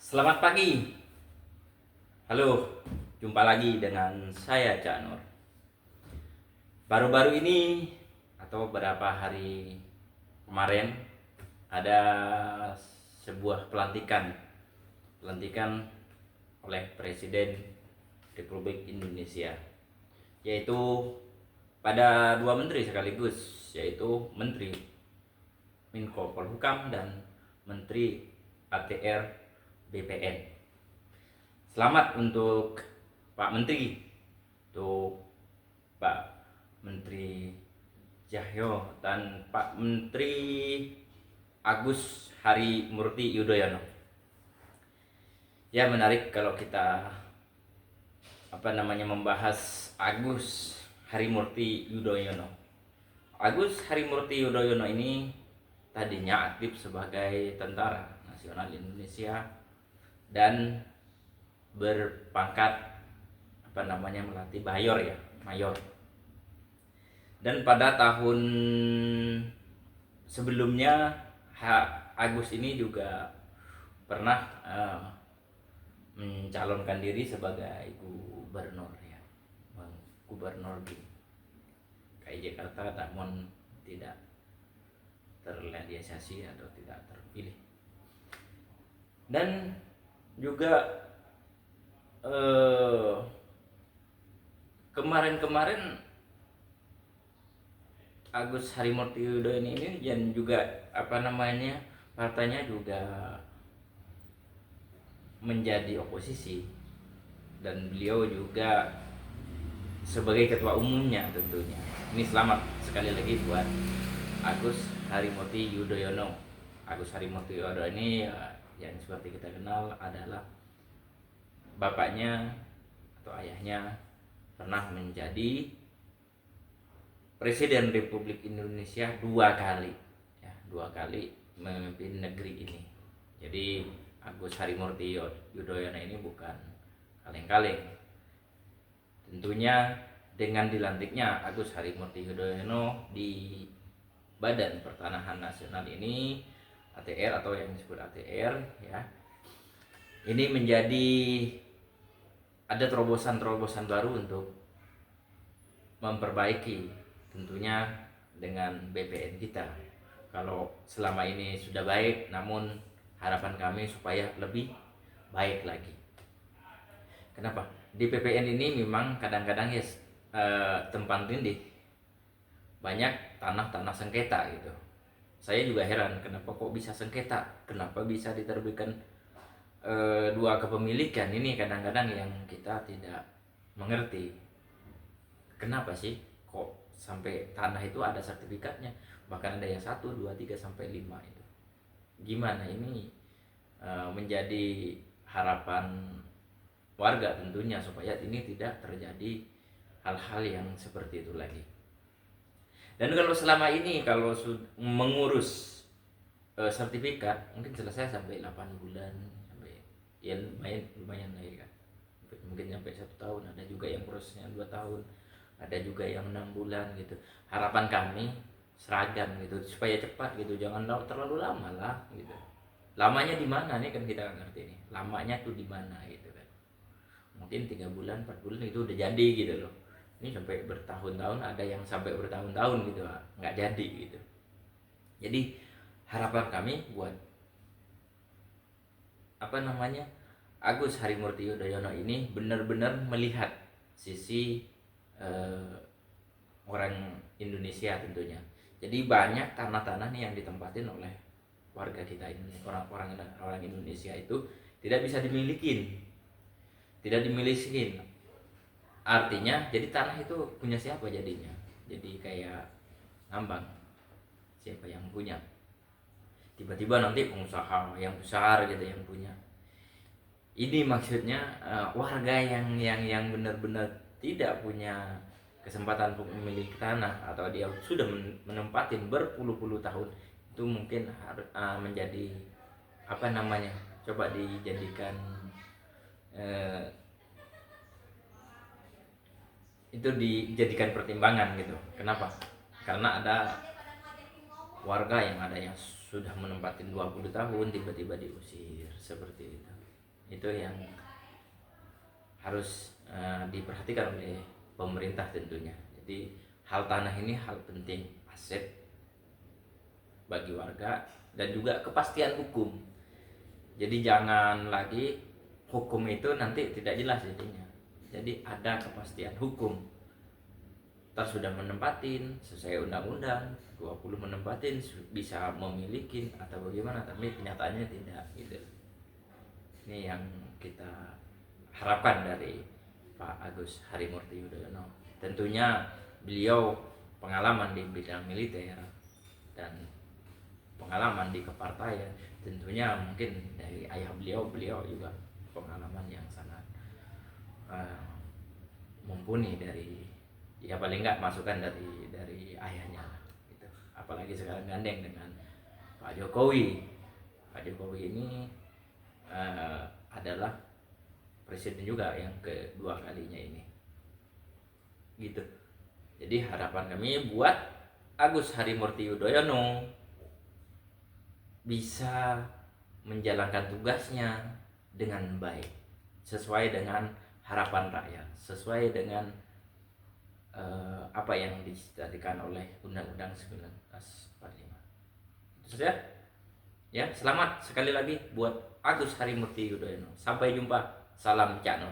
Selamat pagi. Halo, jumpa lagi dengan saya Cak Nur. Baru-baru ini atau beberapa hari kemarin ada sebuah pelantikan oleh Presiden Republik Indonesia, yaitu pada dua menteri sekaligus, yaitu Menteri Menko Polhukam dan Menteri ATR BPN. Selamat untuk Pak Menteri, untuk Pak Menteri Cahyo dan Pak Menteri Agus Harimurti Yudhoyono. Ya, menarik kalau kita membahas Agus Harimurti Yudhoyono. Agus Harimurti Yudhoyono ini tadinya aktif sebagai tentara nasional Indonesia dan berpangkat melatih mayor. Dan pada tahun sebelumnya Agus ini juga pernah mencalonkan diri sebagai gubernur gubernur di DKI Jakarta, namun tidak terrealisasi atau tidak terpilih. Dan juga kemarin-kemarin Agus Harimurti Yudhoyono ini dan juga partainya juga menjadi oposisi, dan beliau juga sebagai ketua umumnya tentunya. Ini selamat sekali lagi buat Agus Harimurti Yudhoyono. Agus Harimurti Yudhoyono ini yang seperti kita kenal adalah bapaknya atau ayahnya pernah menjadi Presiden Republik Indonesia dua kali memimpin negeri ini. Jadi Agus Harimurti Yudhoyono ini bukan kaleng-kaleng. Tentunya dengan dilantiknya Agus Harimurti Yudhoyono di Badan Pertanahan Nasional ini, ATR atau yang disebut ATR ya, ini menjadi ada terobosan-terobosan baru untuk memperbaiki tentunya dengan BPN kita. Kalau selama ini sudah baik, namun harapan kami supaya lebih baik lagi. Kenapa? Di BPN ini memang kadang-kadang tempat tindih, banyak tanah-tanah sengketa gitu. Saya juga heran kenapa kok bisa sengketa, kenapa bisa diterbitkan dua kepemilikan. Ini kadang-kadang yang kita tidak mengerti. Kenapa sih kok sampai tanah itu ada sertifikatnya, bahkan ada yang 1, 2, 3 sampai 5 itu. Gimana ini menjadi harapan warga tentunya supaya ini tidak terjadi hal-hal yang seperti itu lagi. Dan kalau selama ini kalau mengurus sertifikat mungkin selesai sampai 8 bulan, sampai ya lumayan lah ya kan. Mungkin sampai 1 tahun, ada juga yang prosesnya 2 tahun, ada juga yang 6 bulan gitu. Harapan kami seragam gitu supaya cepat gitu, jangan terlalu lama lah gitu. Lamanya di mana nih kan kita nggak ngerti nih, lamanya tuh di mana gitu kan. Mungkin 3 bulan 4 bulan itu udah jadi gitu loh. Ini sampai bertahun-tahun, ada yang sampai bertahun-tahun gitu nggak jadi gitu. Jadi harapan kami buat Agus Harimurti Yudhoyono ini benar-benar melihat sisi orang Indonesia tentunya. Jadi banyak tanah-tanah nih yang ditempatin oleh warga kita ini, orang Indonesia itu tidak bisa dimilikin. Artinya jadi tanah itu punya siapa jadinya? Jadi kayak ngambang, siapa yang punya? Tiba-tiba nanti pengusaha yang besar gitu yang punya. Ini maksudnya warga yang benar-benar tidak punya kesempatan untuk memiliki tanah, atau dia sudah menempatin berpuluh-puluh tahun, itu mungkin menjadi coba dijadikan itu dijadikan pertimbangan gitu. Kenapa? Karena ada warga yang sudah menempatin 20 tahun tiba-tiba diusir seperti itu. Itu yang harus diperhatikan oleh pemerintah tentunya. Jadi hal tanah ini hal penting, aset bagi warga dan juga kepastian hukum. Jadi jangan lagi hukum itu nanti tidak jelas jadinya. Jadi ada kepastian hukum. Ntar sudah menempatin sesuai undang-undang 20 menempatin bisa memiliki atau bagaimana, tapi kenyataannya tidak gitu. Ini yang kita harapkan dari Pak Agus Harimurti Yudhoyono. Tentunya beliau pengalaman di bidang militer dan pengalaman di kepartaian, tentunya mungkin dari ayah beliau juga pengalaman yang sangat mumpuni, dari ya paling nggak masukan dari ayahnya gitu. Apalagi sekarang gandeng dengan Pak Jokowi. Pak Jokowi ini adalah presiden juga yang kedua kalinya ini gitu. Jadi harapan kami buat Agus Harimurti Yudhoyono bisa menjalankan tugasnya dengan baik, sesuai dengan harapan rakyat, sesuai dengan apa yang dijadikan oleh Undang-Undang 1945. Itu saja. Ya, selamat sekali lagi buat Agus Harimurti Yudhoyono. Sampai jumpa. Salam Cak Nur.